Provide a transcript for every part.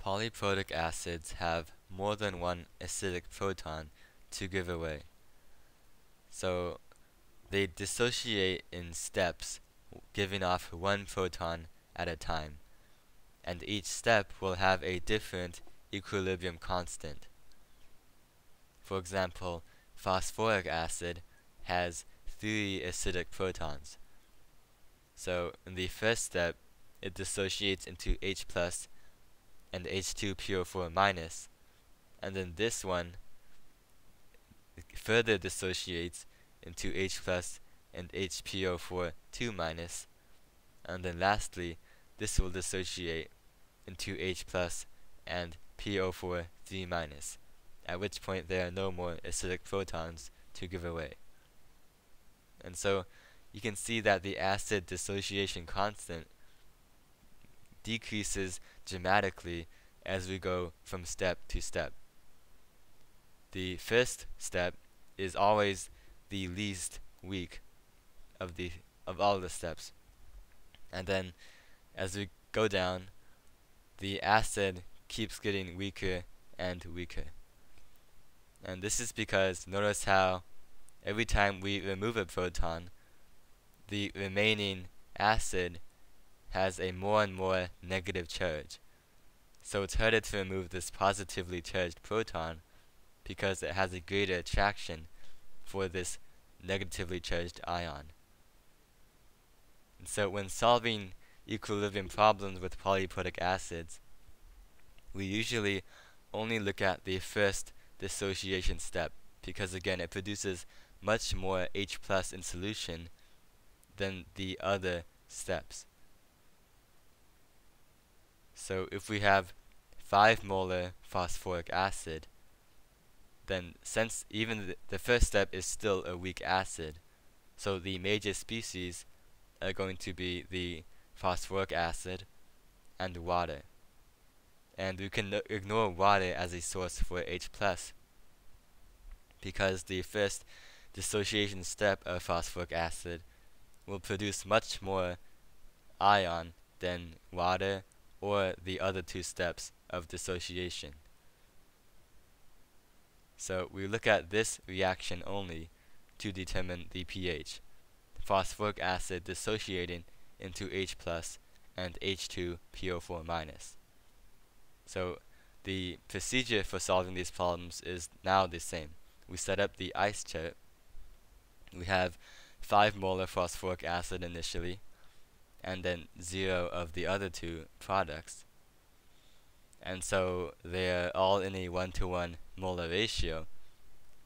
Polyprotic acids have more than one acidic proton to give away. So they dissociate in steps, giving off one proton at a time. And each step will have a different equilibrium constant. For example, phosphoric acid has 3 acidic protons. So in the first step, it dissociates into H plus and H2PO4 minus, and then this one further dissociates into H plus and HPO4 2 minus, and then lastly this will dissociate into H plus and PO4 3 minus, at which point there are no more acidic protons to give away. And so you can see that the acid dissociation constant decreases dramatically as we go from step to step. The first step is always the least weak of all the steps, and then as we go down, the acid keeps getting weaker and weaker. And this is because notice how every time we remove a proton, the remaining acid has a more and more negative charge. So it's harder to remove this positively charged proton because it has a greater attraction for this negatively charged ion. And so when solving equilibrium problems with polyprotic acids, we usually only look at the first dissociation step because again it produces much more H plus in solution than the other steps. So if we have 5 molar phosphoric acid, then since even the first step is still a weak acid, so the major species are going to be the phosphoric acid and water. And we can ignore water as a source for H plus because the first dissociation step of phosphoric acid will produce much more ion than water or the other 2 steps of dissociation. So we look at this reaction only to determine the pH. Phosphoric acid dissociating into H plus and H2PO4 minus. So the procedure for solving these problems is now the same. We set up the ice chart. We have 5 molar phosphoric acid initially, and then 0 of the other 2 products. And so they're all in a 1-to-1 molar ratio.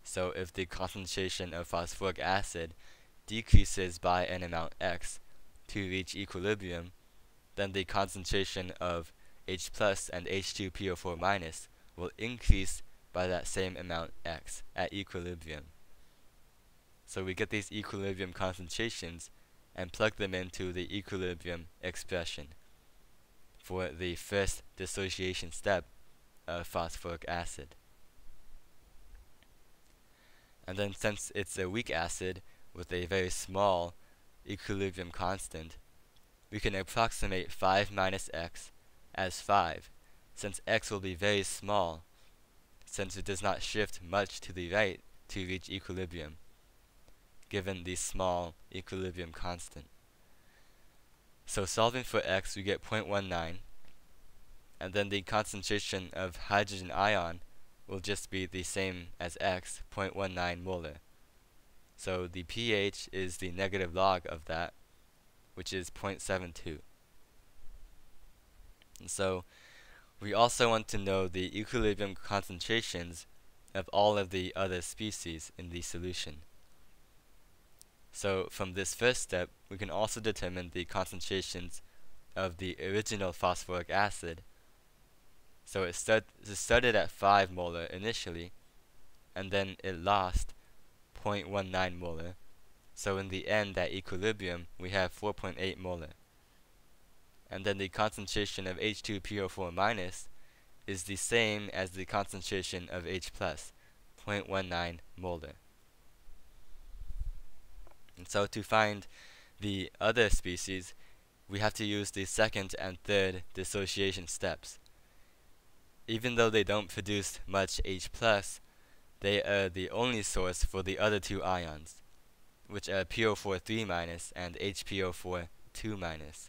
So if the concentration of phosphoric acid decreases by an amount x to reach equilibrium, then the concentration of H plus and H2PO4 minus will increase by that same amount x at equilibrium. So we get these equilibrium concentrations and plug them into the equilibrium expression for the first dissociation step of phosphoric acid. And then since it's a weak acid with a very small equilibrium constant, we can approximate 5 minus x as 5, since x will be very small, since it does not shift much to the right to reach equilibrium, given the small equilibrium constant. So solving for x, we get 0.19, and then the concentration of hydrogen ion will just be the same as x, 0.19 molar. So the pH is the negative log of that, which is 0.72. And so we also want to know the equilibrium concentrations of all of the other species in the solution. So from this first step, we can also determine the concentrations of the original phosphoric acid. So it started at 5 molar initially, and then it lost 0.19 molar. So in the end, at equilibrium, we have 4.8 molar. And then the concentration of H2PO4 minus is the same as the concentration of H plus, 0.19 molar. And so to find the other species, we have to use the second and third dissociation steps. even though they don't produce much H+, they are the only source for the other two ions, which are PO4 3- and HPO4 2-.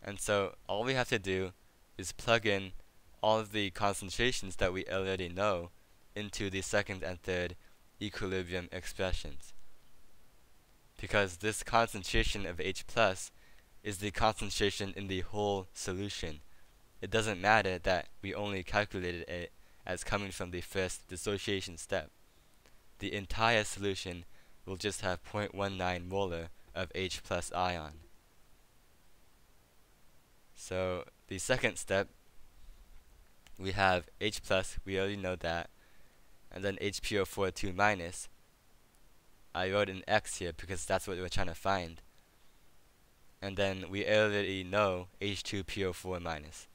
And so all we have to do is plug in all of the concentrations that we already know into the second and third equilibrium expressions. Because this concentration of H+ is the concentration in the whole solution. It doesn't matter that we only calculated it as coming from the first dissociation step. The entire solution will just have 0.19 molar of H+ ion. So the second step, we have H+, we already know that, and then HPO4 2-. I wrote an X here because that's what we're trying to find. And then we already know H2PO4-,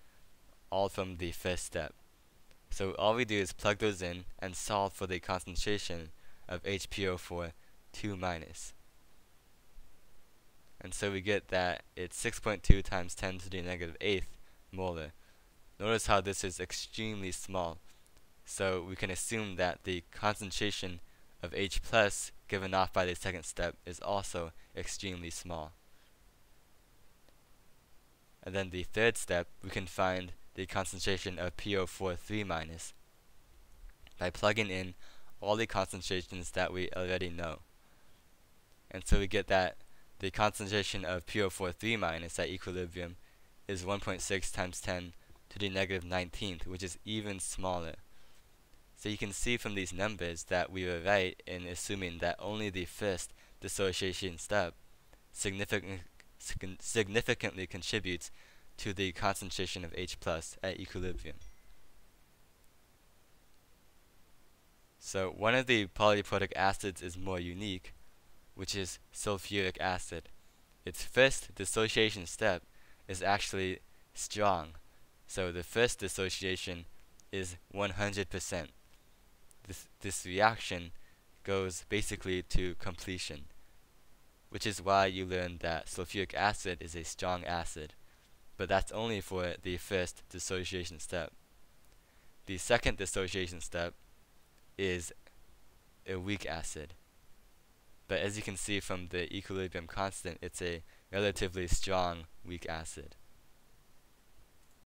all from the first step. So all we do is plug those in and solve for the concentration of HPO4 2-. And so we get that it's 6.2 times 10 to the negative 8th molar. Notice how this is extremely small. So we can assume that the concentration of H+ given off by the second step is also extremely small. And then the third step, we can find the concentration of PO4 3- by plugging in all the concentrations that we already know. And so we get that the concentration of PO4 3- at equilibrium is 1.6 times 10 to the negative 19th, which is even smaller. So you can see from these numbers that we were right in assuming that only the first dissociation step significantly contributes to the concentration of H+ at equilibrium. So one of the polyprotic acids is more unique, which is sulfuric acid. Its first dissociation step is actually strong. So the first dissociation is 100%. This reaction goes basically to completion, which is why you learn that sulfuric acid is a strong acid. But that's only for the first dissociation step. The second dissociation step is a weak acid. But as you can see from the equilibrium constant, it's a relatively strong weak acid.